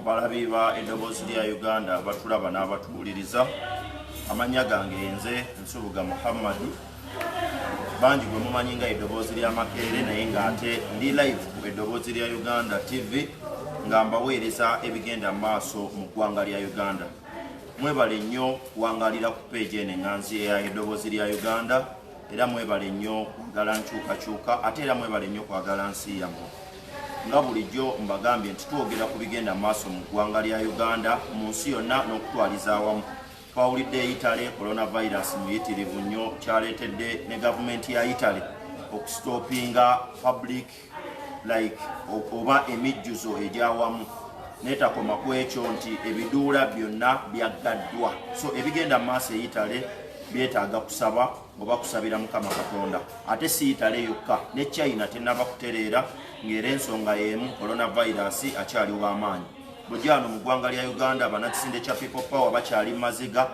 balabiba eddoboozi lya Uganda batulaba n'abatuwuliriza. Amanya gange nze Nsuluga Muhammad. Banji gwe mumanyi nga eddoboozi lya Makerere naye ng'ate ndi live ku eddoboozi lya Uganda TV nga mbaweereza ebigenda maaso mu ggwanga lya Uganda. Mwebale nnyo kuwangalira ku page eno enganzi eya eddoboozi lya Uganda era mwebale nnyo kwagala nkyukakyuka ate era mwebale nnyo kwagala nsi yammwe. Nga bulijjo mbagambye nti twogera ku bigenda maaso mu ggwanga lya Uganda mu nsi yonna n'okutwaliza awamu. Twawulidde Italy coronavirus muyitirivu nnyo kyaleetedde ne gavumenti ya Italy okustopinga public like oba emijjuzo egyawamu netakoma ku ekyo nti ebiduula byonna byaggaddwa. So ebigenda maaso e Italy byetaaga kusaba oba kusabira Mukama Katonda. Ate si Italy yokka ne China tennaba kutereera ng'era ensonga y'emu coronavirus akyali w'amaanyi. Bujano mu ggwanga lya Uganda bannakisinde kya People Power bakyali maziga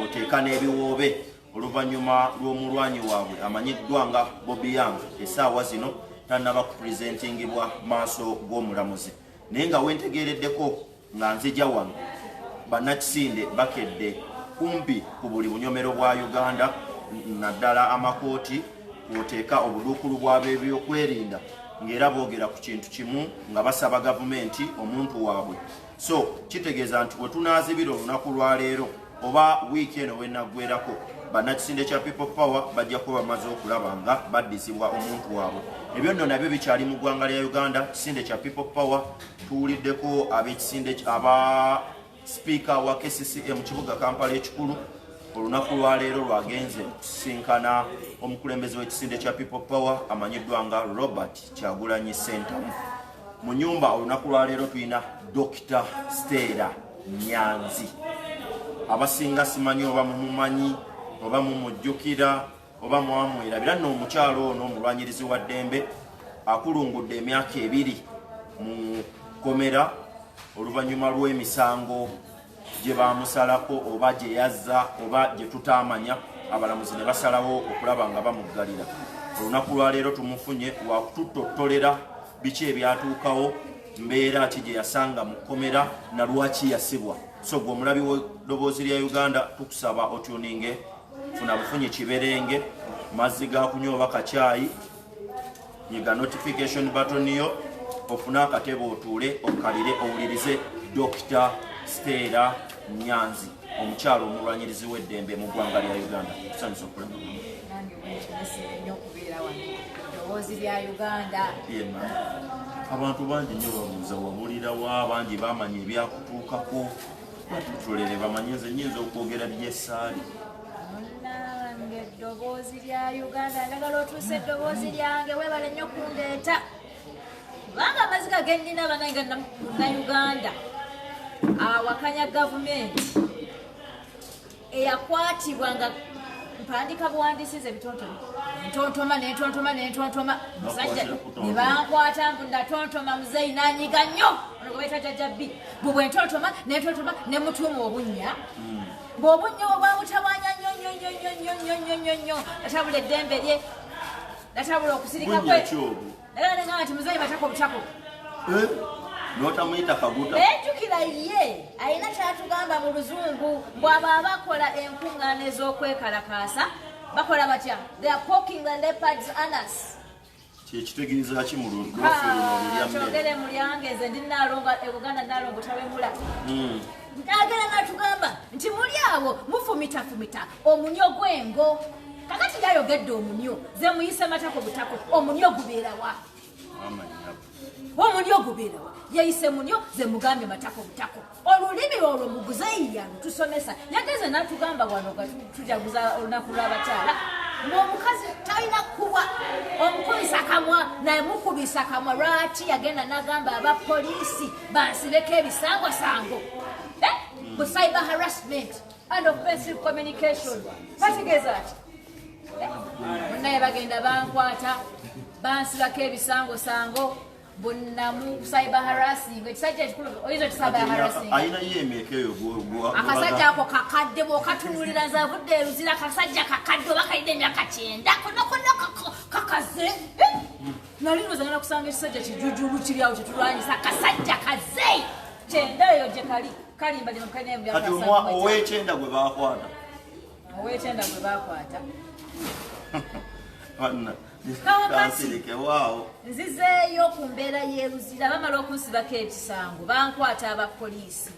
oteeka n'ebiwoobe oluvannyuma lw'omulwanyi waabwe amanyiddwa nga Bobby Young essaawa zino tannaba kupresentingibwa maaso g'omulamuzi. Naye nga wentegeereddeko nga nzija wano bannakisinde bakedde kumpi ku buli bunyomero bwa Uganda naddala amakooti kwoteeka obuduukulu bw'ab'ebyokwerinda ng'era boogera ku kintu kimu nga basaba gavumenti omuntu waabwe. So kitegeeza nti bwe tunaazibira olunaku lwa leero oba wiiki eno wenaggwerako bannakisinde kya People Power bajja kuba bamaze okulaba nga baddizibwa omuntu waabwe. Ebyo nno nabyo bikyali mu ggwanga lya Uganda. Kisinde kya People Power tuwuliddeko ab'ekisinde aba sipiika wa KCCA mu kibuga Kampala ekikulu olunaku lwa leero lwagenze kusinkana omukulembeze w'ekisinde kya People Power amanyiddwa nga Robert Kyagulanyi Ssentamu. Mu nyumba olunaku lwa leero tulina Dr. Stella Nyanzi. Abasinga simanyi oba mumumanyi oba mumujjukira oba mwamwerabira nno omukyalo ono omulwanyirizi wa ddembe akulungudde emyaka 2 mu komera oluvannyuma lw'emisango gye bamusalako oba gye yazza oba gye tutaamanya abalamuzi ne basalawo okulaba nga bamuggalira. Olunaku lwa leero tumufunye wakututottolera biki ebyatuukawo mbeera ki gye yasanga mu kkomera na lwaki yasibwa. So gwe omulabi w'eddoboozi lya Uganda tukusaba otuninge funa bufunye kiberenge mazzi ga kunywa oba kacaayi nyiga notification button yo ofuna akatebe otuule okalire owulirize Dr. Stella Nyanzi omukyalo omulwanyirizi w'eddembe mu ggwanga lya Uganda. Tusanyusa okulaba eddoboozi lya Uganda. Abantu bangi nnyo babuuza wabulirawo abangi bamanya ebyakutuukako batutolere bamanye nze nnyinza okwogera byessaali. Munnange eddoboozi lya Uganda njagala otuuse eddoboozi lyange weebale nnyo kundeeta kubanga amaziga ge nnina banange na Uganda awakanya gavumenti eyakwatibwa nga mpandika buwandiisize ebitontoma nentontoma musajja ne bankwata mbu natontoma muzeeyi nanyiga nnyo ono gwe bayita jajjabbi bwe ntontoma ne mutuuma obunnya ng'obunnya obwamutawaanya nnyo natabula eddembe lye natabula okusirika kwe naga nti muzeeyi batako butako notamuyita kaguta ejjukira ye alina kyatugamba mu luzungu bw'aba bakola enkuŋŋaana ez'okwekalakaasa bakola batya they are poking the leopards anus. Kyekitegeeza ki mu lwaffe kyogere mulyangeze ndi naalonga Uganda naalongo tawemula agera natugamba nti muli awo mufumitafumita omunyo gw'engo kakati yayogedde omunyo ze muyise matako butako omunyo gubeerawa omunyo gubeerawa yayise munyo ze mugambye matako butako olulimi olwo muguzeeyiyano tusomesa yageze natugamba wano tujaguza olunaku lw'abakyala ng'omukazi talina kuba omukubisa kamwa naye mukubisa kamwa lwaki yagenda nagamba abapoliisi bansibeko ebisangosango ku cyber harassment and offensive communication bategeeza ati naye bagenda bankwata bansibako ebisangosango bunnamu cyber harassing ekisajja ekikulu oyinza cyber harassing ayina yeemeka eyo akasajja ako kakadde bw'okatunulira nze avudde eruzira akasajja kakadde oba kalidde emyaka 9 konokono kakaze nali nozagala kusanga ekisajja kijujulu kiri awo kyetulwanyisa akasajja kaze kyenda eyo gye kalimba lino kalina emyaka kati ow'ekyenda gwe bakwata ow'ekyenda gwe bakwata kansirike waawo nzizeeyo ku mbeera y'eruzira bamala okunsibako ekisango bankwata abapoliisi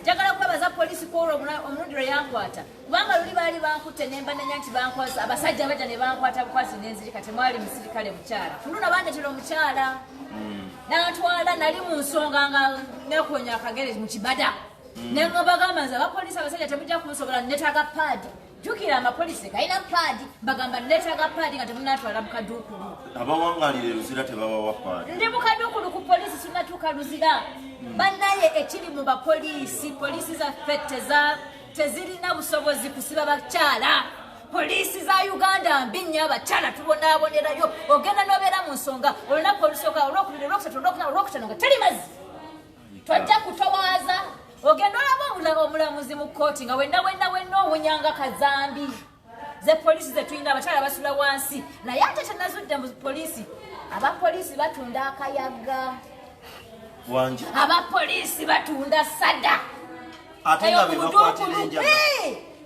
njagala kwebaza poliisi kwolwo omulundi lwe yankwata kubanga luli baali bankutte nembanenya nti bankwasa abasajja bajja ne bankwata bukwasi nenzirika temwali musirikale mukyala tuluna bandetera omukyala nantwala nali mu nsonga nga nekonya akagere mu kibada negambagamba nze abapoliisi abasajja temujja kunsogala netaga paadi jukira amapoliisi galina paadi bagamba netaga paadi nga temunatwala mukaduukulu abawangalira eruzira tebabawa paadi ndi mukaduukulu ku poliisi sinatuuka luzira bannaye ekiri mu bapoliisi poliisi zaffe tezirina busobozi kusiba bakyala poliisi za uganda mbi nnyo abakyala tubonaabonerayo ogenda n'obeera mu nsonga olunaku olusooka olwokubiri olwokusatu olwokutaano nga teri mazzi twajja kutowaaza ogenda olaba omulamuzi mu kkooti nga wenna owunyanga kazambi ze poliisi zetulina abakyala basula wansi naye ate tenazudde mu poliisi abapoliisi batunda akayaga wangi abapoliisi batunda sada ate nga bebakwatira enjaga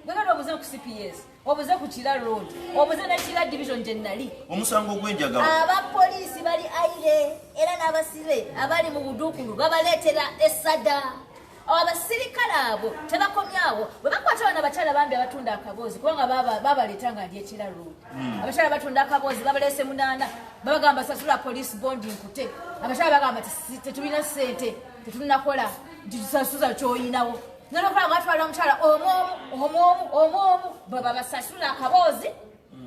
gwegenda obuze ku cps obuze ku kira road obuze nekira division gyenali omusango gw'enjaga abapoliisi bali aire era n'abasibe abali mu buduukulu babaleetera esada abasirikale abo tebakomyawo bwe bakwata bana abakyala bambi abatunda akaboozi kubanga babaleeta nga ndi ekira road abakyala batunda akaboozi babaleese munaana babagamba sasula poliisi bondi nkute abakyala bagamba tetulina ssente tetunakola nti tusasuza kyoyinawo nolwokulaba batwala omukyala omwomu bwe babasasula akaboozi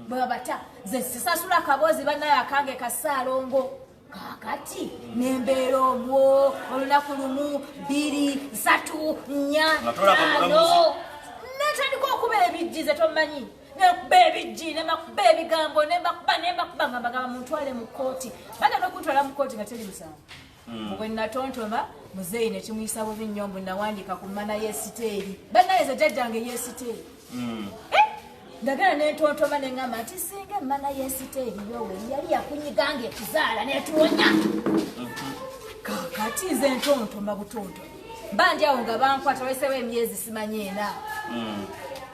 bwe babata ze sisasula akaboozi bannayo akange kasaalongo kakati nembeera omwo olunaku lumu 2 3 4 netandika okuba ebijji ze tomanyi nekuba ebijji nemakuba ebigambo nembakuba nga mbagamba muntwale mu kkooti bagenda okuntwala mu kkooti nga teri musango bwe natontoma muzeeyi nekimuyisa bubi nnyo mbu nawandiika ku mana y'esiteeri bannaye ze jjajjange y'esiteeri ndagala nentontoma neŋŋamba nti singa emmana y'esiteeri yowe yali yakunyiganga ekizaala netuwonya kakati nze ntontoma butonto mba ndi awo nga bankwata waisewo emyezi simanyi ena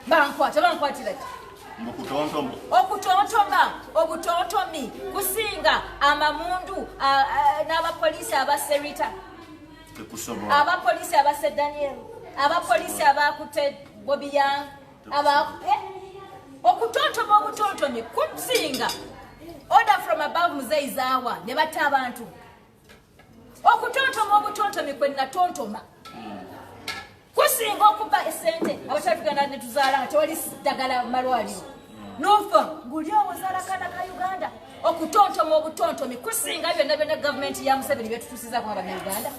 bankwatira ki okutontoma obutontomi kusinga amamundu n'abapoliisi abaserita abapoliisi abase daniel abapoliisi abakutte bobiyan okutontoma obutontomi kusinga order from above muzeeyi zaawa ne batta abantu okutontoma obutontomi kwe natontoma kusinga okuba esente abakyala tugenda netuzaala nga tewali ddagala malwaliro nofa nguli awo ozaala kaana ka uganda okutontoma obutontomi kusinga byonna gavumenti ya museveni byetutusizaku abanyauganda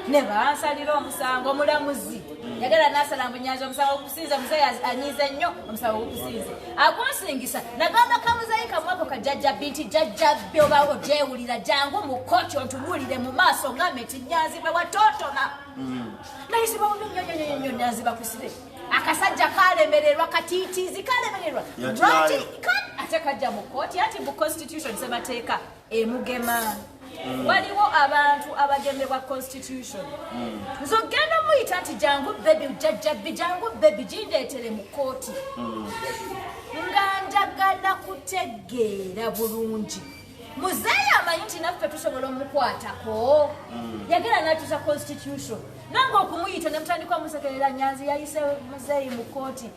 ne bansalira omusango omulamuzi yagala nasala mbunyanza omusango ogukusinza muzeeyi anyiize nnyo omusango ogukusinze agunsingisa nagamba kamuzeeyi kamwako kajjajjabbi nti jjajjabbi oba ogyewulira jangu mu kkooti ontubuulire mu maaso ngambe nti nyanzibwe watontoma nayisibwa bubi nnyo nyanziba kusibe akasajja kalemererwa katiitiizi kalemererwa ate kajja mu kkooti anti mu constitution semateeka emugema waliwo abantu abagemebwa constitution nze ogenda muyita nti jangu bebi jjajjabbi jangu bebi gindeetere mu kkooti nga njagala kutegeera bulungi muzeeyi amanyi nti naffe tusobola omukwatako yagera natusa constitution nange okumuyita nemutandika omusekerera nyanzi yayise muzeeyi mu kkooti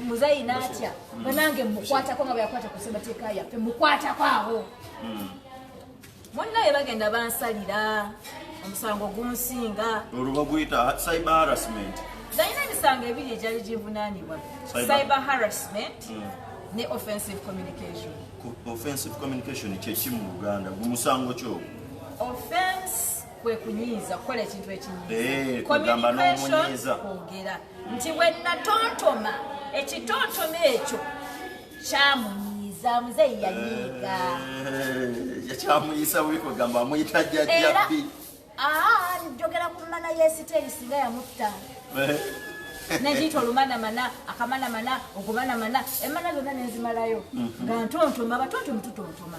muzeeyi natya banange mukwatako nga bweyakwata ku ssemateeka yaffe mukwatako awo munnaye bagenda bansalira omusango gunsinga olwo baguyita cyber harassment zalina emisango ebiri egyali givunaanibwa cyber harassment ne offensive communication offensive communication kyeki mu Uganda gumusango kyo offense kwe kunyiiza kukola ekintu ekinyiiza kugamba n'omunyiiza kwogera nti bwe natontoma ekitontoma ekyo kyamunyiiza muzeeyi yanyiiga yakyamuyisa bubi kugamba amuyita jjajjabbi njogera ku mana y'esiteeri singa yamutta Nenjita olumanamana akamanamana okumanamana emana zonna nenzimalayo nga ntontoma abatontoma tutontoma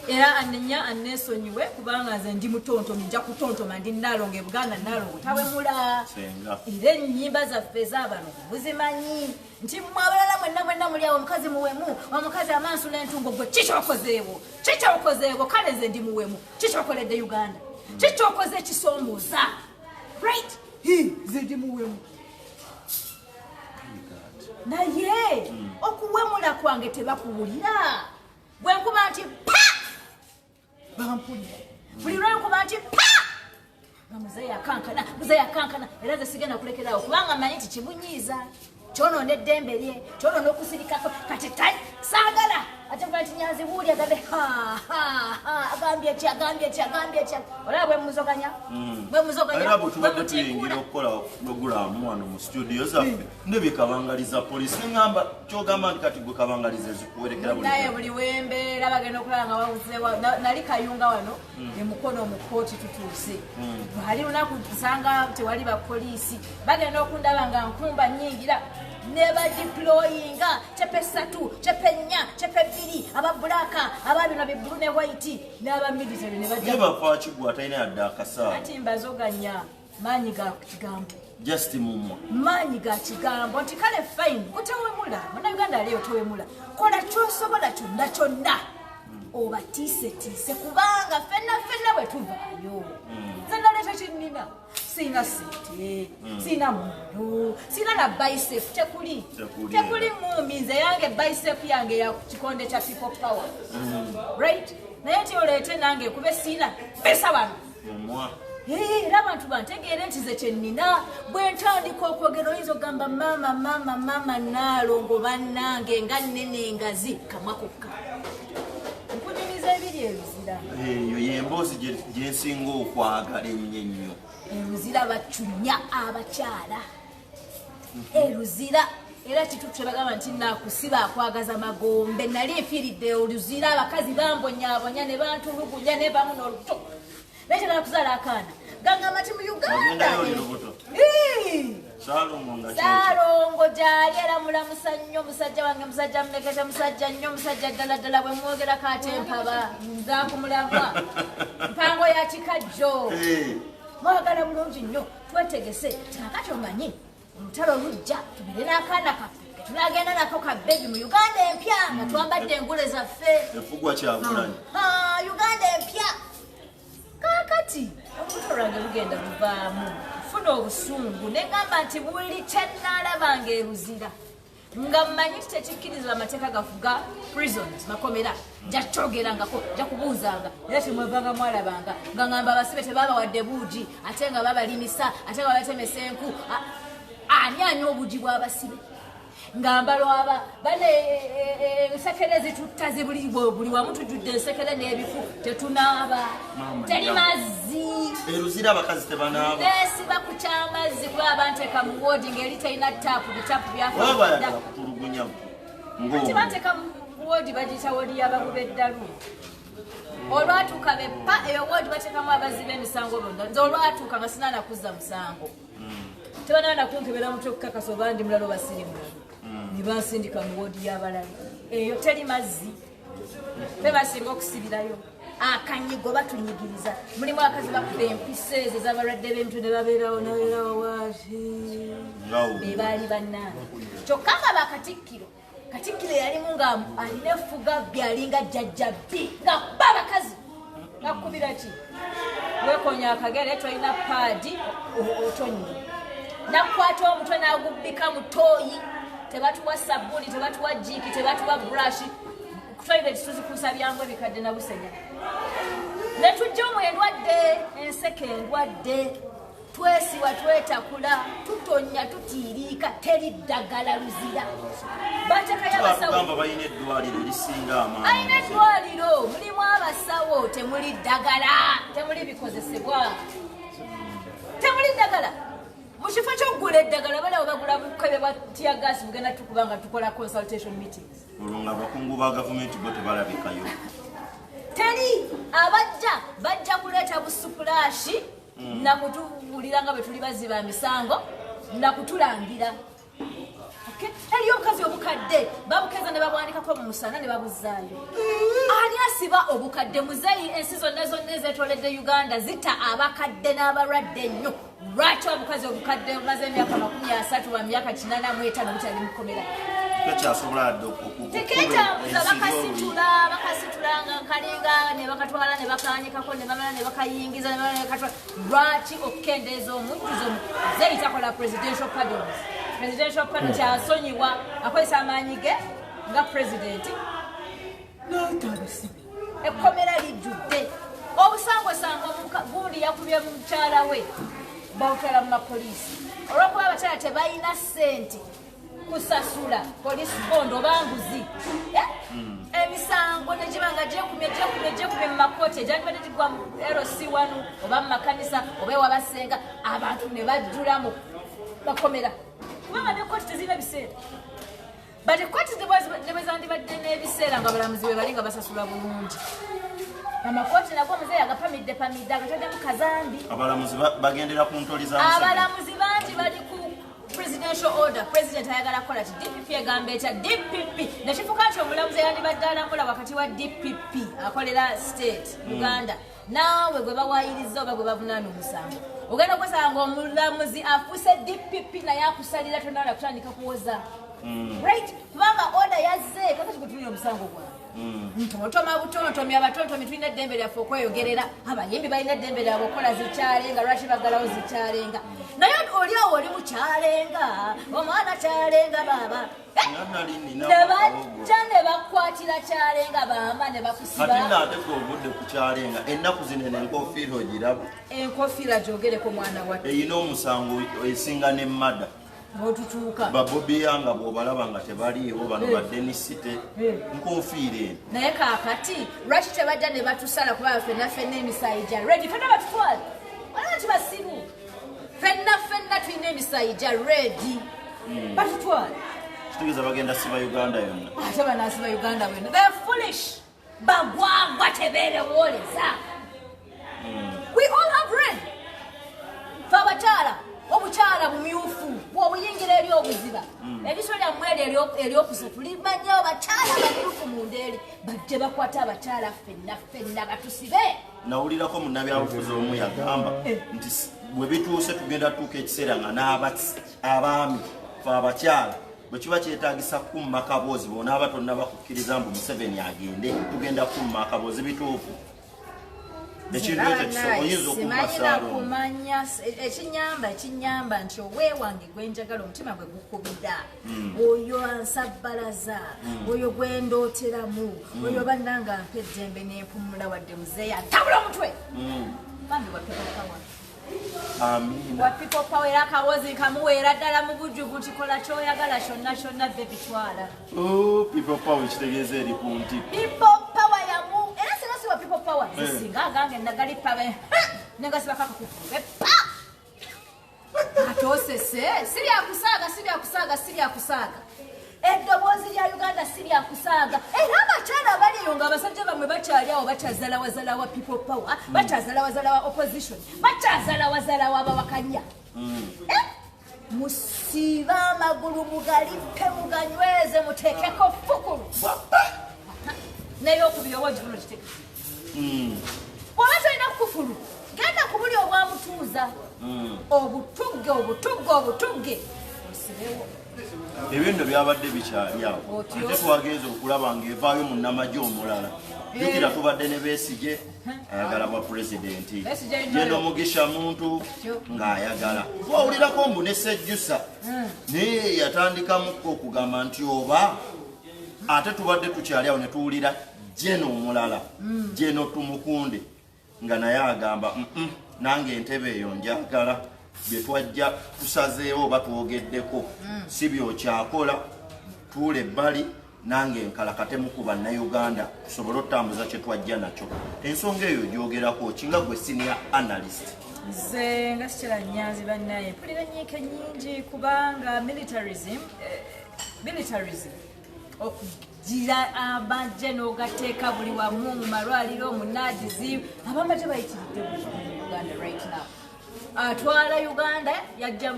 era anenya anesonyiwe kubanga nze ndi mutontomi nja kutontoma ndi Nalongo Buganda Nalongo tawemula era ennyimba zaffe z'abano muzimanyi nti mwabalala mwenna muli awo omukazi muwemu omukazi amansula entungo gwe kikyokozeewo kale nze ndi muwemu kikyokoledde Uganda kikyokoze ekisomooza right nze ndi muwemu naye okuwemula kwange tebakuwulira bwe nkuba nti pa bampulira buli lwe nkuba nti pa nga muzeeyi akankana era nze sigenda kulekerawo kubanga manyi nti kibunyiiza kyonoona eddembe lye kyonoona okusirikako kati saagala ate nti nyanzibuuli agambe agambye ki olaba bwe muzoganya era bwe tubadde tuyingira okukola puroguramu wano mu studio zaffe ndebye kabangaliza poliisi neŋŋamba kyogamba nti kati gwe kabangaliza ezikuwerekera naye buli wembeera bagenda okulaba nga bawuzewa nali kayunga wano emukono mu kooti tutuuse ali lunaku nsanga tewali bapoliisi bagenda okundaba nga nkumba nyingira ne badeployinga cepe 3 cepe 4 cepe 2 ababulaka ababino bibulu ne white n'abamilitary ne bajja bafa kigwa atalina yadde akasaala ati mbazoganya maanyi ga kigambo just mumwa maanyi ga kigambo nti kale fine otewemula munnayuganda aliyo towemula kola kyosobola kyonna obatiise kubanga fenna bwe tuvaayo nze naleeta kinnina sina sente sina mundu sina na bicep tekuli mumi nze yange bicep yange ya kikonde kya people power right naye ti oleete nange kube sina pesa wano era abantu bantegeere nti ze kyennina bwe ntandika okwogera oyinza okugamba mama Nalongo bannange nga nnene engazi kamwa kokka nkunyumiza ebiri ebizira eyo yemboozi gyensinga okwagala ennyo eruzira bacunya abakyala eruzira era kitutebagamba nti nakusiba akwagaza magombe nali nfiiridde oluzira abakazi bambonyabonya ne bantulugunya ne bamu n'oluto naye nakuzaala akaana gangamba nti mu Uganda Saalongo gyali eramulamusa nnyo musajja wange musajja mmekete musajja nnyo musajja ddala bwe mwogerako ate mpaba nzakumulamwa mpango ya kikajjo mwagala bulungi nnyo twetegese tinakati omanyi olutalo lujja tubire n'akaana kaffe tunagenda nako kabebi mu Uganda empya nga twambadde engule zaffe efugwa kyagulanyi Uganda empya kakati olubuto lwange lugenda luvaamu funa obusungu negamba nti buli kyenaalabanga eruzira nga mmanyi tekikkiriza amateeka gafuga prisons makomera njakyogerangako njakubuuzanga era temwevanga mwalabanga nga ngamba abasibe tebabawadde buugi ate nga babalimisa ate nga babatemesa enku ani anya obuugi bw'abasibe ngamba lwaba bane ensekere zitutaze buli wamu tujjudde ensekere n'ebifu tetunaaba teri mazzi eruzira abakazi tebanaaba nesiba ku kyamazzi kuba banteeka mu woodi ng'eri terina taapu bitaapu byabayagala kutulugunya ati banteeka mu woodi bagiyita woodi y'abavuba eddalu olwatuuka bepa eyo woodi bateekamu abazi b'emisango bonna nze olwatuuka nga sinaana kuzza musango tebanaana kunkebera mutwe okukakasa oba ndi mulala oba siri mulala ne bansindika mu woodi y'abalala eyo teri mazzi be basinga okusibirayo akanyigo batunyigiriza mulimu akazi bakuba empisa ezo ez'abalwadde b'emitwe ne babeerawo nabeerawo waati be baali bannange kyokka nga bakatikkiro katikkiro yalimu nga anefuga byalinga jjajjabbi nga kuba abakazi nakubira ki weekonya akagere tolina paadi otonyi nakukwata omutwe nagubbika mu tooyi tebatuwa sabuni tebatuwa jiki tebatuwa brush toilet tuzikusa byangu ebikadde na busenya netujja mu endwadde enseke endwadde twesiwa twetakula tutonya tutiiriika teri ddagala luzira batekayo abasawo balina eddwaliro erisinga amaanyi alina eddwaliro mulimu abasawo temuli ddagala temuli bikozesebwa temuli ddagala mukifo kyokugula eddagala balawo bagula bukebe bwa tiagasi bugenda tukuba nga tukola consultation meetings olwo nga abakungu ba gavumenti bo tebalabikayo teri bajja kuleeta busupulaashi nakutubulira nga bwe tuli baziba misango nakutulangira. Okay? Eriyo obukazi obukadde babukeza ne babwanikako mu musana ne babuzaayo. Ani asiba obukadde muzeeyi ensi zonna ezeetoledde Uganda zita abakadde n'abalwadde ennyo. Lwaki obukazi obukadde bumaze emyaka 30 wa myaka 85 butali mukomera? Teketambuza bakasitulanga nkalinga ne bakatwala ne bakanyikako ne bamala ne bakayingiza ne bamala ne bakatwala. Lwaki okukendeeza omujjuzo muzeeyi takola presidential pardons? Presidential pardon kyasonyiwa akozesa amaanyi ge nga president n'otabisibe ekkomera lijjudde obusangwasango gundi yakubye mu mukyala we bawutwala mu mapoliisi olw'okuba abakyala tebalina ssente kusasula poliisi bond oba nguzi emisango negibanga gyekubye mu makooti egyandibadde gigwa mu LC1 oba mu makanisa oba ewabasenga abantu ne bajjula mu bakomera kubanga nekooti tezirina ebiseera but ekooti nebwezandibadde n'ebiseera nga abalamuzi bwe bali nga basasula bulungi amakooti nago omuzeeyi agapamidde agataddemu kazambi abalamuzi bagendera ku ntoli za abalamuzi bangi bali ku presidential order president ayagala kukola ti DPP egamba etya DPP nekifuka nti omulamuzi eyandibadde alamula wakati wa DPP akolera state Uganda naawe gwe bawayiriza oba gwe bavunaana omusango ogenda okwesanga ngaomulamuzi afuse DPP naye akusalira tonala kutandika kuwoza right kubanga order yazze kakati kutulira omusango gwawe ntotoma butontomi abatontomi tulina eddembe lyaffe okweyogerera abayimbi balina eddembe lyabwe okukola zikyalenga lwaki baggalawo zikyalenga naye oliawo oli mukyalenga omwana kyalenga baaba nebajja ne bakwatira kyalenga bamba ne bakusibaobudde ku kyalenga ennaku zinene enkofiira ogiraba enkofiira gyogereko mwana watte eyina omusango esinga nemmada notutuuka babobiyanga bwobalaba nga tebaliiwo bano baddenisite nkofiira eno naye kaakati lwaki tebajja ne batusala kuba ffenna emisayi gya redi fenna batutwala walaga nti basiru fenna tulina emisayi gya redi batutwala kitegeeza bagenda siba Uganda yonna ate banasiba Uganda yonna they're foolish bagwagwa tebeerewoleza we all have red fe abakyala obukyala bumyufu bwobuyingira eri obuziba eriso lyammwe eryokusatu limanyawo bakyala bamyufu mu ndeeri badde bakwata abakyala ffenna batusibe nawulirako munnabyabufuzi omu yagamba nti bwe bituuse tugenda tuuka ekiseera nga n'abaami fe abakyala bwe kiba kyetaagisa kumma akaboozi bonaaba tonna bakukkiriza mbu Museveni agende tugenda kumma akaboozi bituufu ekintu ekyo oyinza okumakumanya ekinyamba nti oweewange gwenjagala omutima gwe gukubira oyo ansabbalaza oyo gwendooteramu oyo bannanga mpa eddembe n'empumula wadde muzeeyi atabula omutwe bambi wa people power wa people power era akawoozi nkamuweera ddala mu bujjuvu nti kola kyoyagala kyonna bbe bitwala people power kitegeeza eri ku nti people power yamu era sinasiwa people power zisinga agange nagali pabe nengasibakaka kufuge pa atosese siryakusaaga eddoboozi lya Uganda siryakusaaga era abakyala abaliyo nga abasajja bamwe bakyali awo bakyazalawazalawa people power bakyazalawazalawa opposition bakyazalawazalawa abawakanya musiibe amagulu mugalippe muganyweze muteekeko fukulu n'ebyokubira gino kiteke oba tolina kufulu genda ku buli obwamutuuza obutugge osibewo ebyo nno byabadde bikyali awo ate twagenza okulaba ng'evaayo munnamagye omulala jukira tubadde ne Besigye ayagala bwa pulezidenti genda omugisha muntu ng'ayagala twawulirako mbu ne Sejjusa naye yatandikamuko okugamba nti oba ate tubadde tukyali awo ne tuwulira Jeno omulala Jeno Tumukunde nga naye agamba nange entebe eyo njagala bye twajja tusazeewo oba twogeddeko si byokyakola tuule ebbali nange nkalakatemu ku bannayuganda tusobole otutambuza kye twajja nakyo ensonga eyo gyogerako kinga gwe senior analyst nze nga sikira nnyanzi bannaye mpulira nyiike nnyingi kubanga militarism okugira amagye n'ogateeka buli wamu mu malwaliro mu naadizi abamagye bayitiridde mu Uganda right now atwala Uganda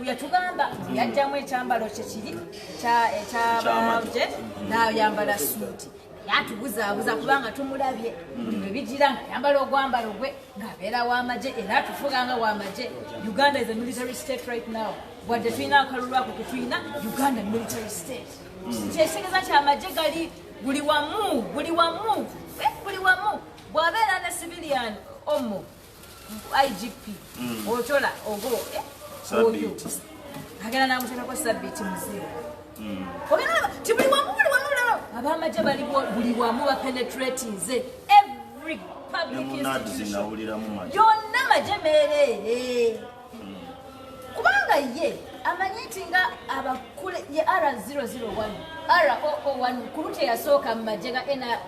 yatugamba yajjamu ekyambalo kyekiri ekyabamaje n'ayambala suuti yatubuzaabuza kubanga tumulabye buli lwe bijira nga yambala ogwambalo gwe ng'abeera w'amagye era atufuga nga w'amagye. Uganda is a military state right now. Wadde tulina akalulu ako ketulina Uganda military state. Kyetegeeza nti amagye gali buli wamu bw'abeera ne civilian omu IGP otola ogo oyo agenda n'amuteekako sabbiiti muzibu ti buli wamu abamagye bali buli wamu bapenetratinze every public institution yonna magye meereere kubanga ye amanyi nti nga abakule ye R001 R001 kurute yasooka mu magye ga NRA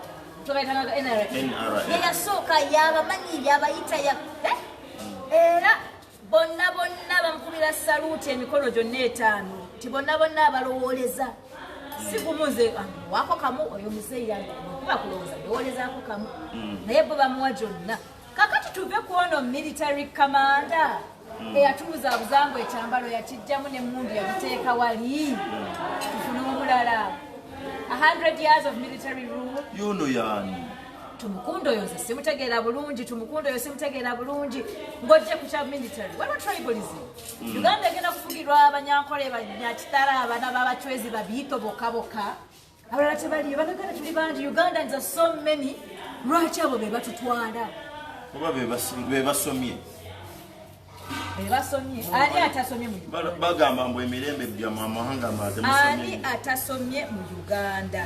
ye yasooka yabamanyi yabayita era bonna bamukubira saluuti emikolo gyonna etaano ti bonna abalowoleza si kumuze wako kamu oyo muzeeyi kuba kulowooza ndowolezaako kamu naye bo bamuwa gyonna. Kakati tuve ku ono military commander eyatubuzaabuza ngu ekyambalo yakijjamu n'emmundu yabiteeka wali tufune omulala 100 years of military rule. Yuno yani Tumukunde oyo nze simutegeera bulungi, Tumukunde oyo simutegeera bulungi ng'ojje ku kya military. Waliwo tribalism. Uganda egenda kufugirwa abanyankole banyakitala abana b'abachwezi babiito bokaboka. Abalala tebaliyo banagana tuli bangi. Ugandans are so many. Lwaki abo be batutwala? Kuba be basomye. Ani atasomye mu Uganda? Bagamba mbu emirembe bya amahanga maze ani atasomye mu Uganda?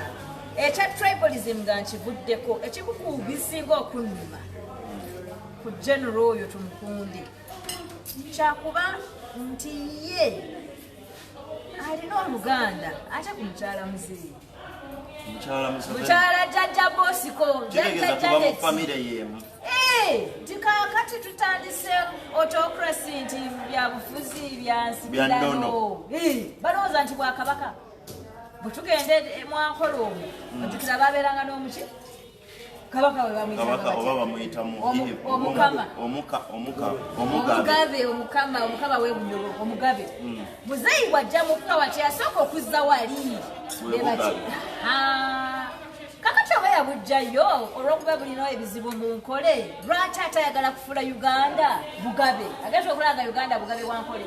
Ekya tribalism nga nkivuddeko ekikuku bisinga okunnuma ku general oyo Tumukunde kyakuba nti ye alina Oluganda ate ku mukyala muzeeyi mukyala jjajja Bosiko tikakati tutandise autocracy nti byabufuzi byansibilano balowooza nti Bwakabaka butugende mwankolo omwo ajukira babeeranga n'omuki kabaka we bamuyita omukama w'ebunyolo omugabe muzeeyi bw'ajja mu pawa kyeyasooka okuzza wali kakati oba yabujjayo olw'okuba bulinawo ebizibu mu nkole lwaki atayagala kufuula Uganda bugabe agenda okulanga Uganda bugabe bwankole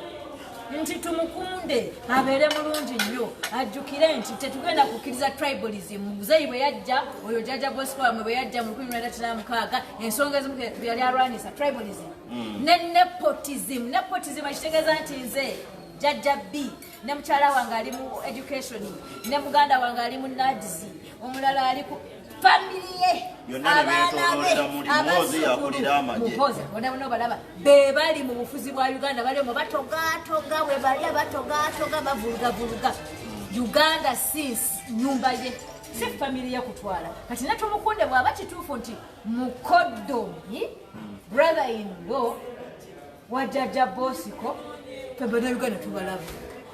nti Tumukunde abeere mulungi nnyo ajjukire nti tetugenda kukkiriza tribalism. Muzeeyi bwe yajja oyo jjajja Bosco wamwe bwe yajja mu 1996 ensonga ezimu yali alwanisa tribalism ne nepotism ekitegeeza nti nze jjajja B ne mukyala wange ali mu education ne muganda wange ali mu NADS omulala ali ku family balaba be bali mu bufuzi bwa Uganda balimu batogatoga bwe balya batogatoga bavulugavuluga Uganda since nyumba ye si family ye kutwala kati ne Tumukunde bwaba kituufu nti mukodomi brother in law wa jjajja Bosiko twebana Uganda tubalaba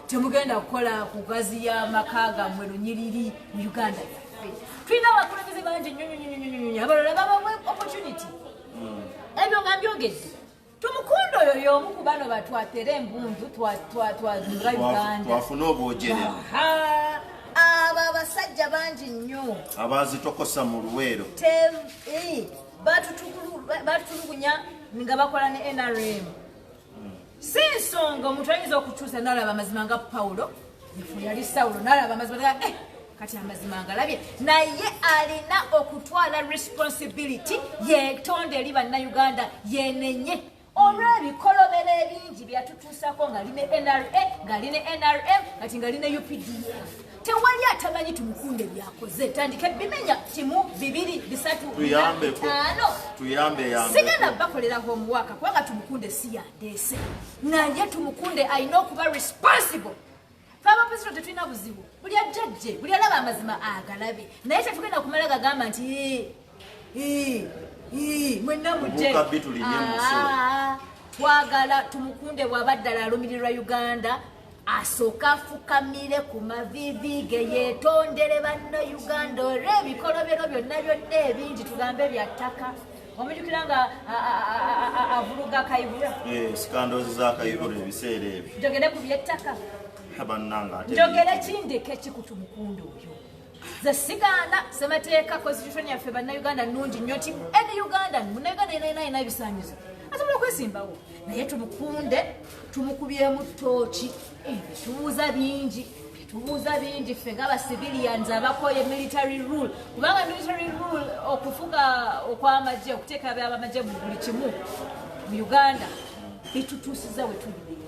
temugenda kukola ku gazi ya maka gammwe lunyiriri mu Uganda tulina abakulembeze bangi abalala babawe opportunity ebyo nga mbyogedde Tumukunde oyo y'omu ku bano batwatere embundu twazunga Uganda twafuna obwogere abo abasajja bangi nnyo abazitokosa mu luweero batutulugunya nga bakola ne NRM si nsonga omuntu ayinza okukyusa n'alaba amazima nga Pawulo yali Sawulo n'alaba amazima kati amazima ngalabye naye alina okutwala responsibility yetonde eri bannayuganda yenenye olw'ebikolobero ebingi byatutuusako ngaline NRA ngaline NRM kati ngaline UPDF tewali atamanyi Tumukunde byakoze tandike bimenya kimu 2 3 5 sigenda bakolera homework kubanga Tumukunde si yandeese naye Tumukunde alina okuba responsible. Faba president tetulina buzibu buli ajjajje buli alaba amazima agalabe naye tetugenda kumala gagamba nti mwenna mujje twagala Tumukunde bw'abaddala alumirirwa Uganda asooka afukamire ku mavivi ge yeetondere banno Uganda olw'ebikolobero byonna ebingi tugambe bya ttaka omujukira nga avuluga akayibula scandals za kayibula ebiseera ebyo njogere ku byettaka bannanga ate njogere kindeke kikutu mukundo oyo ze sigaana semateeka constitution yaffe bannayuganda nnungi nnyo nti eni uganda munnayuganda yenayina ebisaanyizo asobola okwesimbawo naye tumukunde tumukubyemu ttooki bitubuuza bingi ffe ng'abacivilians abakoye military rule kubanga military rule okufuga okw'amagye okuteeka byabamagye mu buli kimu mu uganda bitutuusiza we tuli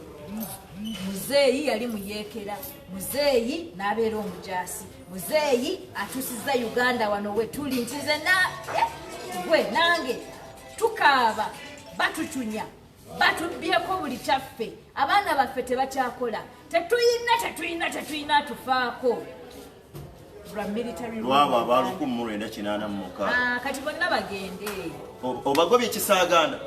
muzeeyi yali muyeekera muzeeyi n'abeera omujaasi muzeeyi atuusiza uganda wano we tuli nti nze gwe nange tukaaba batucunya batubbyeko buli kyaffe abaana baffe tebakyakola tetuyina tufaako lwabo aba 1986 kati bonna bagende obagobye kisaaganda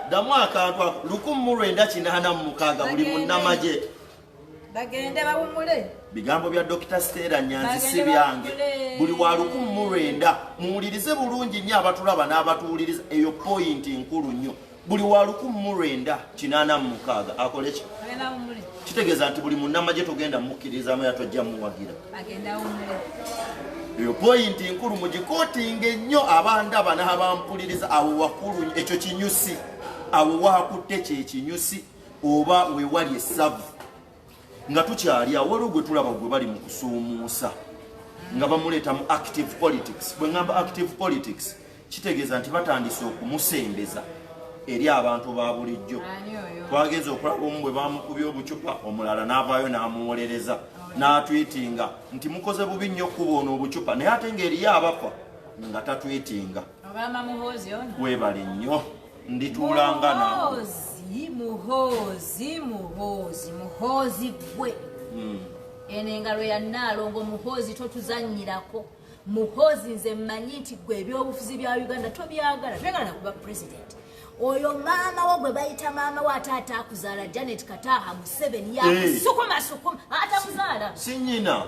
ddamu akantu ako 1986 buli munnamagye bagende bawumule bigambo bya Dr. Stella Nyanzi si byange buli wa 1900 muwulirize bulungi nnyo abatulaba n'abatuwuliriza eyo point nkulu nnyo buli wa 1986 akole ki kitegeeza nti buli munnamagye togenda mukkirizamu yatojja muwagira eyo point nkulu mugikootinga ennyo abandaba n'abampuliriza awo wakulu ekyo kinyusi awo waakutte kyekinyusi oba wewali essavu nga tukyali awo waliwo gwe tulaba gwe bali mu kusuumuusa nga bamuleeta mu active politics bwe ngamba active politics kitegeeza nti batandise okumusembeza eri abantu ba bulijjo twagenza okulaba omu bwe bamukubye obucupa omulala n'avaayo n'amuwolereza n'atwitinga nti mukoze bubi nnyo okuboona obucupa naye ate ng'eriyo abafa nga tatwitinga weebale nnyo ndituulanga nawe muhoozi gwe eno engalo ya Nnaalongo muhoozi totuzannyirako muhoozi nze mmanyi nti gwe ebyobufuzi bya Uganda tobyagala toyagala nakuba president oyo maama wo gwe bayita maama wo ate atakuzaala Janet Kataha Museveni yakusukuma atamuzaala si nnyina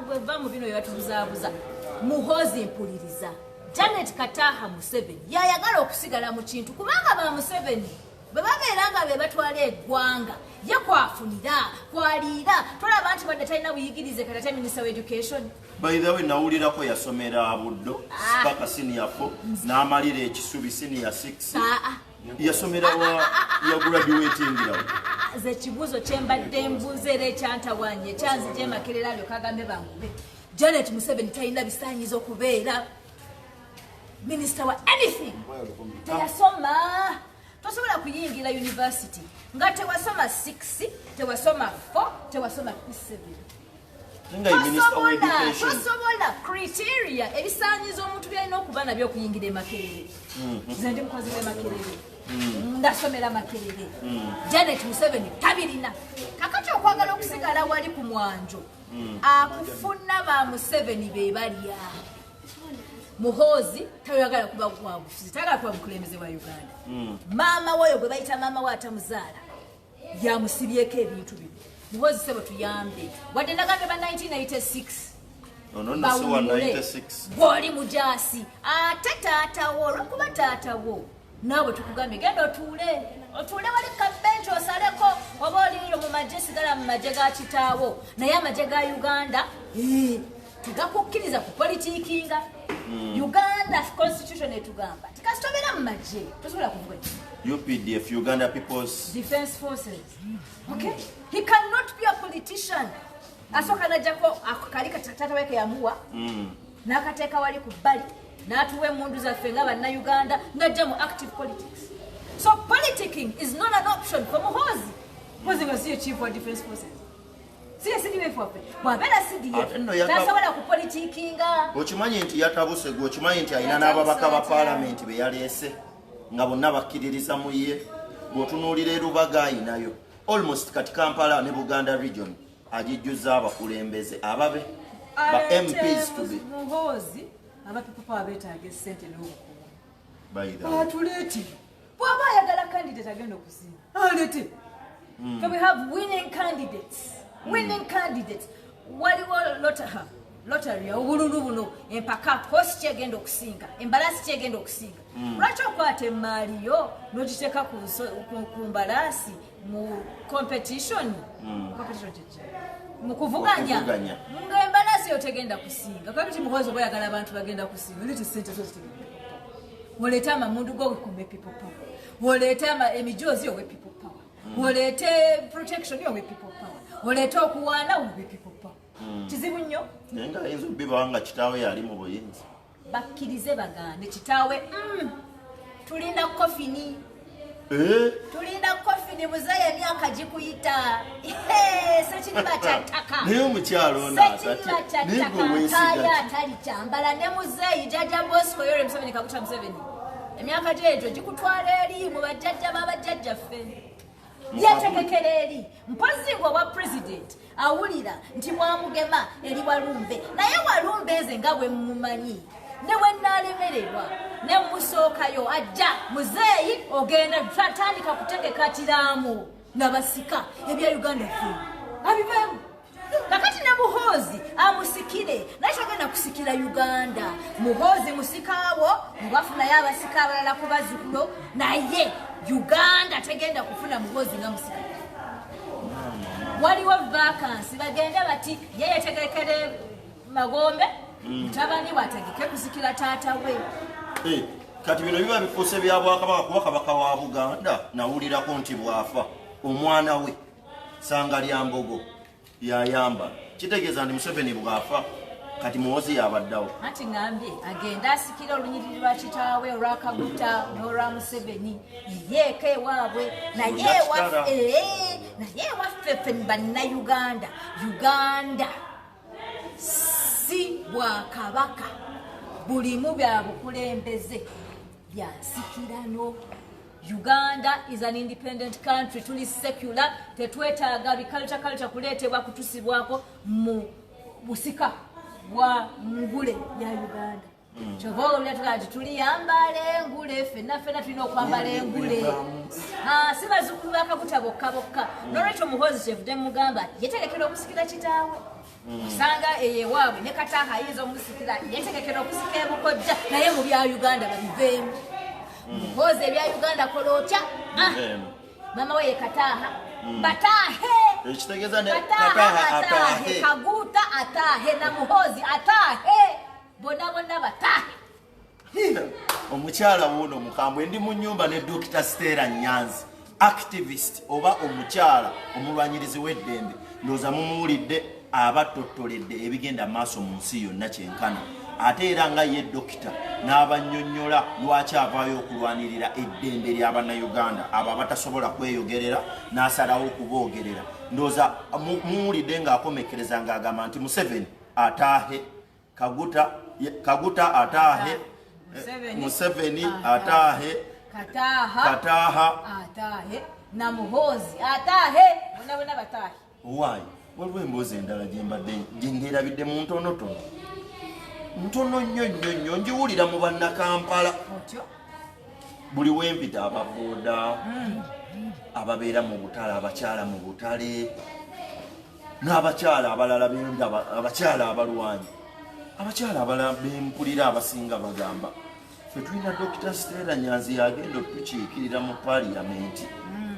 gwe va mu bino byebatubuzabuza muhoozi mpuliriza Janet Kataha Museveni yayagala okusigala mu kintu kubanga ba Museveni bwe babeera nga be batwala eggwanga ye kwafunira kwaliira tolaba nti badde talina buyigirize kati ate minisita wa education by the way nawulirako yasomera abuddo paka senior 4 n'amalira ekisubi senior 6 yasomera yagraduatingira ze kibuuzo kyembadde mbuuza era ekyantawanye ekyanzija emakerera alyo kagambe bangube Janet Museveni talina bisaanyizo okubeera minisita wa anything teyasoma tosobola kuyingira university nga tewasoma 6 tewasoma 4 tewasoma 7 tosobola criteria ebisaanyizo omuntu byalina okuba nabyo okuyingira emakerere nze ndi mukozi w'emakerere ndasomera makerere Janet Museveni tabirina kakati okwagala okusigala wali ku mwanjo akufuna ba Museveni be balya muhoozi tayagala kuba kwabufuzi tayagala kuba mukulembeze wa Uganda maama woyo gwe bayita maama we atamuzaala yamusibyeko ebintu bino muhoozi sebo tuyambe wadde ndagambye ba 1996 gwoli mujaasi ate taatawo olwokuba taatawo naawe tukugambye genda otuule wali kabenchi osaleko oba oliro mu magye sigala mu magye ga kitaawo naye amagye ga Uganda tegakukkiriza kupolitiikinga Uganda constitution etugamba tikasitobera mu magye tosobola kuvuga UPDF Uganda People's Defense Forces okay he cannot be a politician asoka najako akalika tata weke yamuwa nakateeka wali ku bbali n'atuwa emmundu zaffe nga bannayuganda ng'ajja mu active politics so politicking is not an option for muhoozi muhoozi nga siyo chief wa defense forces siye CDF waffe bwabeera CDF tasobola kupolitikinga okimanyi nti yatabuse gwe okimanyi nti alina n'ababaka ba paalamenti be yaleese nga bonna bakkiririza mu ye bw'otunuulira erubaga ayinayo almost kati Kampala ne Buganda region agijjuza abakulembeze ababe ba MPs to be muhoozi abapipa abeetaaga essente n'obukugu atuleete bw'aba ayagala candidate agenda okusinga alete so we have winning candidates waliwo Lotaha lottery obululu buno empaka kosi kyegenda okusinga embalasi kyegenda okusinga lwaki okwata emaali yo n'ogiteeka ku mbalasi mu competition mu kuvuganya ng'embalasi yo tegenda kusinga kabiti muhozi oba oyagala abantu bagenda kusinga liti sente zo zitegenda woleeta amamundu go wekumbe people power woleeta emijozi yowe people power woleete protection yowe people power woleeta okuwaana wowe people power kizibu nnyo naye nga ayinza okubibawa nga kitaawe yali mu buyinza bakkirize bagande kitaawe tulinda kofini tulinda kofini muzeeyo emyaka gikuyita sekiriba kyattaka naye omukyalo sekiriba kyattaka atali kyambala ne muzeeyi jjajja bosco yore Museveni Kaguta Museveni emyaka gyegyo gikutwala eri mu bajjajja b'abajjajjaffe yetegekera eri mpozi bw'obwa president awulira nti mwamugema eri Walumbe naye Walumbe nze nga bwe mumanyi ne bwe nnaalemererwa ne musookayo ajja muzeeyi ogenda tatandika kutegeka kiraamu n'abasika ebya Uganda ffe abibeemu kakati ne muhoozi amusikire naye tagenda kusikira Uganda muhoozi musikaabo mubafunayo abasika abalala ku bazikulo naye Uganda tegenda kufuna muhoozi nga musika waliwo vakansi bagende bati yeyetegekere Magombe mutabani wategeke kusikira taata we kati bino biba bifuuse bya Bwakabaka kuba kabaka wa Buganda nawulirako nti bwafa omwana we Sanga lya Mbogo yayamba kitegeeza nti Museveni bwafa kati muwozi yabaddawo anti ngambye agenda asikira olunyiriri lwa kitaawe olwa Kaguta n'olwa Museveni yeeka ewaabwe naye waffe ffe bannayuganda Uganda si Bwakabaka bulimu bya bukulembeze bya nsikirano Uganda is an independent country tuli secular tetwetaaga biculture kuleetebwa kutusibwako mu busika bwa ngule ya Uganda kyova olulya tuliyambala engule ffenna tulina okwambala engule si bazzukulu ba Kaguta bokka n'olwekyo muhoozi kyevudde mugamba yetegekera okusikira kitaawe osanga eyewaabwe ne Kataaha ayinza omusikira yetegekera okusika ebukojja naye mu bya Uganda babiveemu muhoozi ebya Uganda kola otya mama we ye Kataaha bataahe ekitegeeza ne Kataaha ataahe Kaguta ataahe na muhoozi ataahe bonna bataahe omukyala wuno mukambwe ndi mu nnyumba ne Dr. Stella Nyanzi activist oba omukyala omulwanyirizi w'eddembe ndowooza mumuwulidde abatottoledde ebigenda maaso mu nsi yonna kyenkana ate era nga ye dokita n'abannyonnyola lwaki avaayo okulwanirira eddembe ly'Abannayuganda abo abatasobola kweyogerera n'asalawo okuboogerera ndowooza muwulidde ng'akomekereza ng'agamba nti Museveni ataahe Kaguta ataahe Museveni ataahe Kataaha ataahe na muhoozi ataahe bonna bataahe waayi waliwo emboozi endala gyembadde gyengeerabidde mu ntonotono nnyo ngiwulira mu bannakampala buli wempita ababooda ababeera mu butale abakyala mu butale n'abakyala abalala abakyala abalwanyi abakyala abalala bempulira abasinga bagamba ffe tulina Dr. Stella Nyanzi yagenda okutukiikirira mu paliyamenti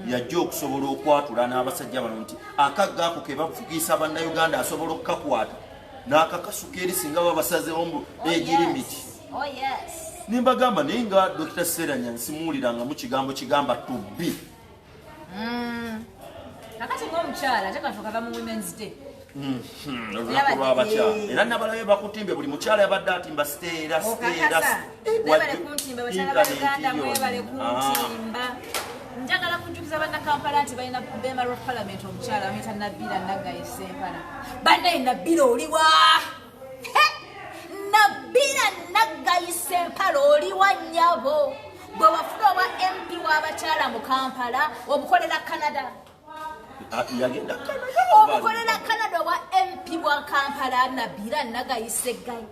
yajja okusobola okwatula n'abasajja bano nti akagga ako ke bavugiisa Bannayuganda asobola okukakwata n'akakasuka eri singa babasazewo egirimiti nimbagamba naye nga Dr. Stella Nyanzi simuwuliranga mu kigambo kigamba tubbi kakati ng'omukyala tekatuuka ba mu Women's Day olunaku lw'abakyala era nabalabe bakutimbe buli mukyala yabadde atimba Stella mwebale kuntimba bakyala ba Uganda mwebale kuntimba njagala kujjukiza bannakampala nti balina member of parliament omukyala amuyita Nabbira Naggayi Ssempala bannaye Nabbira oliwa Nabbira Naggayi Ssempala oliwa nnyabo bwe wafuna oba MP w'abakyala mu Kampala obukolera Canada obukolera Canada oba MP bwa Kampala Nabbira Naggayi Ssempala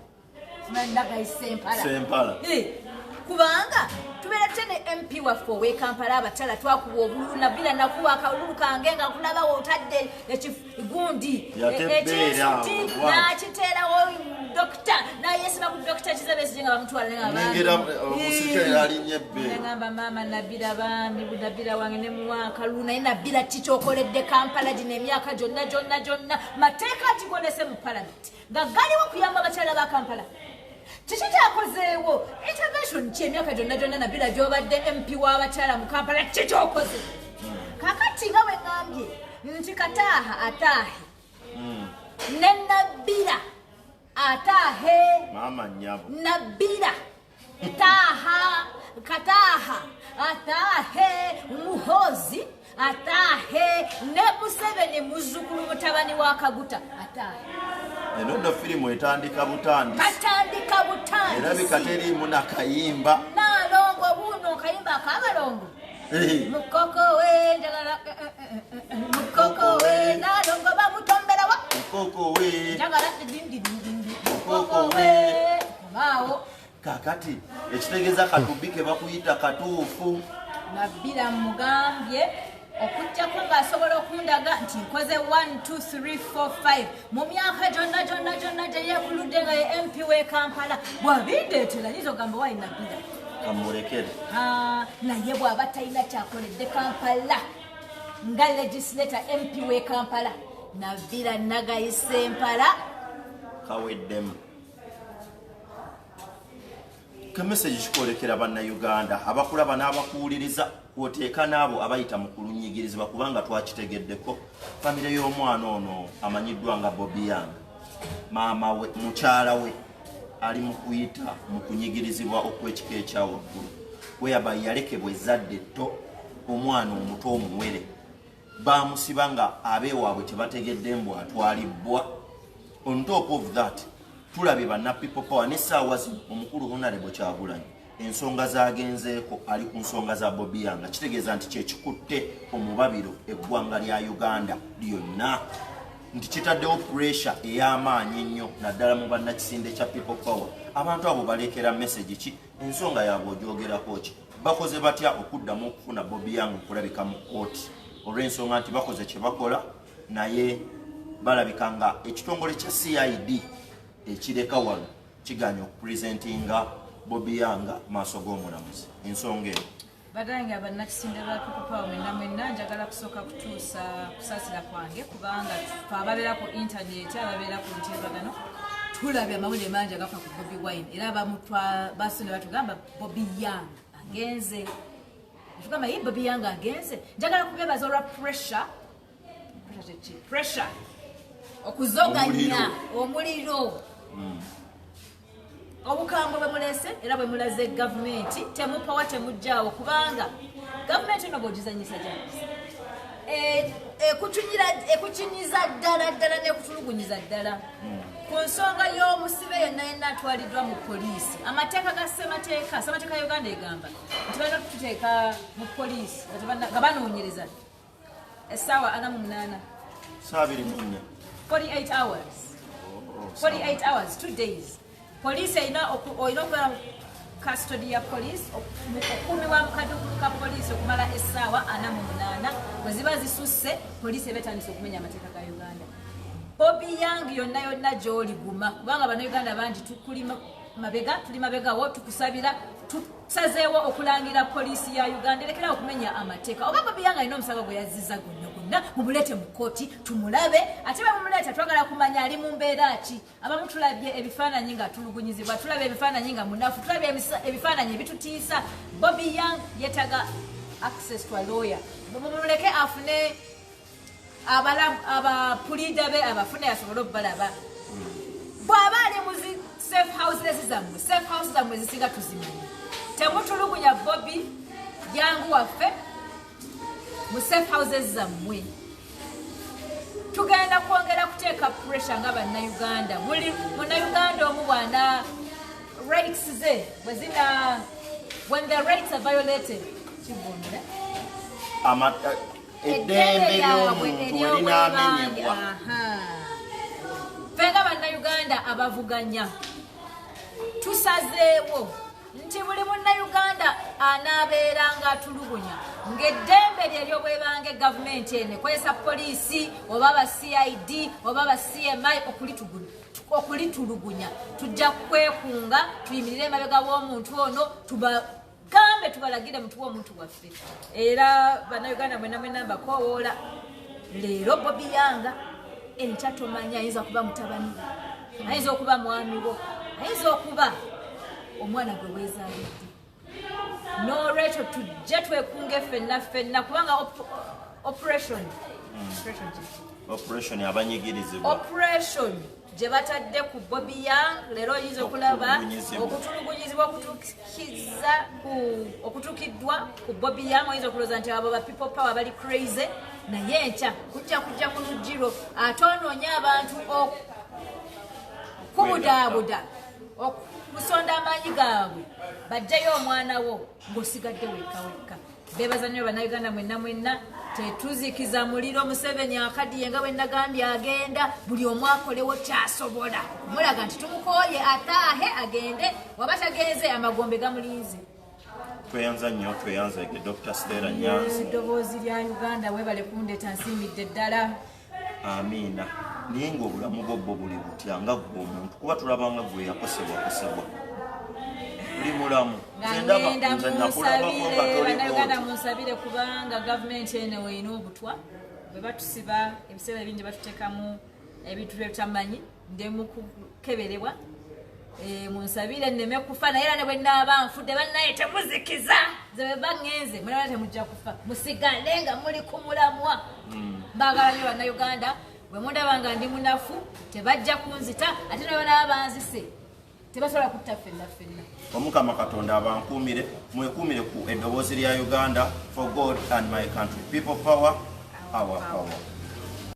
kubanga tubeerete ne MP waffe ow'e Kampala abakyala twakuba obululu Nabila nakuwa akalulu kange nga kulaba otadde ekigundi ekinsuti n'akiteerawo dokita nayesiba ku dokita Kizabesi nga bamutwala ngamba maama Nabila bambi Nabila wange ne muwa akalulu naye Nabila kikyokoledde Kampala gino emyaka gyonna mateeka kigonese mu palamenti nga galiwo kuyamba abakyala ba Kampala kiki kyakozeewo intervention ki emyaka gyonna Nabila gy'obadde MP w'abakyala mu Kampala kikyokoze kakati nga bwe ngambye nti Kataaha ataahe ne Nabila ataahe mama nyabo Nabila Kataaha ataahe Muhoozi ataahe ne Museveni muzzukulu mutabani wa Kaguta ataahe eno ndo firimu etandika butandisi era bikateriimu nakayimba nalongo buno kayimba akabalongo mukoko we njagala mukoko we nalongo bamutombera wa mukoko we njagala mukoko we maawo kakati ekitegeeza katubike bakuyita katuufu Nabila mugambye okujjako ng'asobola okundaga nti nkoze 1 2 3 4 5 mu myaka gyonna gye yeekuludde nga ye MP w'e Kampala bw'abindeetera nyizo gamba wayi Nabila kamulekere naye bw'aba talina kyakoledde Kampala nga legislator MP w'e Kampala Nabila nagayise Mpala kaweddemu kameseji kikolekera bannayuganda abakulaba n'abakuwuliriza kwoteeka n'abo abayita mu kulunyigirizibwa kubanga twakitegeddeko famire y'omwana ono amanyiddwa nga Bobby Young maama we mukyala we ali mu kuyita mu kunyigirizibwa okw'ekika ekyawaggulu weyaba yalekebwa ezzadde tto omwana omuto omuwere bamusiba nga abeewaabwe tebategedde mbu atwalibbwa on top of that tulabye banna people power n'essaawa zino omukulu Honorable Kyagulanyi ensonga zagenzeeko ali ku nsonga za Bobby Young kitegeeza nti kyekikutte omubabiro eggwanga lya Uganda lyonna nti kitaddewo pressure ey'amaanyi ennyo naddala mu bannakisinde kya people power abantu abo balekera message ki ensonga yaabwe ogyogerako ki bakoze batya okuddamu okufuna Bobby Young okulabika mu kkooti olw'ensonga nti bakoze kye bakola naye balabika nga ekitongole kya CID ekireka wano kiganya okupresentinga Bobby Young maaso g'omulamuzi ensonga eyo badange abannakisinde ba people power mwenna njagala kusooka kutuusa kusaasira kwange kubanga ababeera ku intaneti ababeera ku mutimbagano tulabye amawulire mangi agafa ku Bobi Wine era basone batugamba Bobby Young agenze tugamba ye Bobby Young agenze njagala kubebaza olwa pressure okuzoganya omuliro obukambwe bwe mulese era bwe mulaze gavumenti temupawa temujjaawo kubanga gavumenti eno bwogizanyisa gyaki ekukinyiza ddala nekutulugunyiza ddala ku nsonga y'omusibe yenna atwaliddwa mu poliisi amateeka ga ssemateeka Uganda egamba nti balina okututeeka mu poliisi nga banoonyereza essaawa 48 48 hours 48 hours 2 days police olina okuba custody ya police okukuumibwa mu kaduukulu ka police okumala essaawa 48 bwe ziba zisusse police betandise okumenya amateeka ga Uganda Bobby Young yonna gy'oli guma kubanga bannayuganda bangi tuli mabegawo tukusabira tusazeewo okulangira poliisi ya Uganda erekera okumenya amateeka oba Bobby Young alina omusango gwe yazizza gonna mumuleete mu kkooti tumulabe ate bwe mumuleeta twagala kumanya ali mu mbeera ki abamu tulabye ebifaananyi nga tulugunyizibwa tulabye ebifaananyi nga munafu tulabye ebifaananyi ebitutiisa Bobby Young yeetaga access to a lawyer mumuleke afune abapulida be abafune asobole okubalaba bw'aba ali mu safe house zammwe zisinga tuzimanyi temutulugunya Bobby Young waffe mu safe houses zammwe tugenda kwongera kuteeka pressure nga bannayuganda buli munnayuganda omu bwana rights ze bwezina when the rights are violated kibunira eddembe ly'omuntu werinaamenyebwa ffe nga bannayuganda abavuganya tusazeewo nti buli munnayuganda anaabeera ng'atulugunya ng'eddembe lye ery'obwebange gavumenti eno ekozesa poliisi oba aba CID oba aba CMI okulitulugunya tujja kwekunga tuyimirire emabega w'omuntu ono tubagambe tubalagire mutuwa omuntu waffe. Era bannayuganda mwenna mbakoowoola leero Bobby Yanga enkya tomanya ayinza kuba mutabani we, ayinza okuba mwami wo, ayinza okuba omwana gwe weezaalidde. N'olwekyo tujja twekunge ffenna kubanga operation abanyigirizibwa operation gye batadde ku Bobby Young leero oyinza okulaba okutulugunyizibwa okutuukiddwa ku Bobby Young. Oyinza okulooza nti abo ba people power bali crazy, naye enkya kujja mu lugiro ate onoonya abantu okubudaabuda okusonda amaanyi gaabwe bajjayo omwana wo ng'osigadde wekka. Beebaza nnyo bannayuganda mwenna tetuzikiza muliro. Museveni akadiye nga bwe nagambye agenda buli omu akolewo kyasobola mulaga nti tumukooye ataahe agende, waba tagenze amagombe gamulinze. Tweyanza nnyo tweyanzege Dr. Stella Nyanzi. Eddoboozi lya Uganda weebale kundeeta nsimbidde ddala. Amiina. Naye ng'obulamu bwo buli butya nga gwe omuntu kuba tulabanga gwe yakosebwa buli mulamu. Ngenda munsabire bannayuganda munsabire kubanga gavumenti eno weina obutwa bwe batusiba ebiseera ebingi batuteekamu ebintu byetamanyi ndemu kukeberebwa. Munsabire nneme kufa naye era ne bwe nnaaba nfudde bannaye temuzikiza ze bwe baŋŋenze mulaba temujja kufa musigale nga muli ku mulamwa. Mbaagala nnyo bannayuganda bwe mundaba nga ndi munafu tebajja kunzita ate ne banaaba banzise tebasobola kutta ffenna. Omukama Katonda abankuumire mwekuumire ku eddoboozi lya Uganda. For God and my country, people power, our power.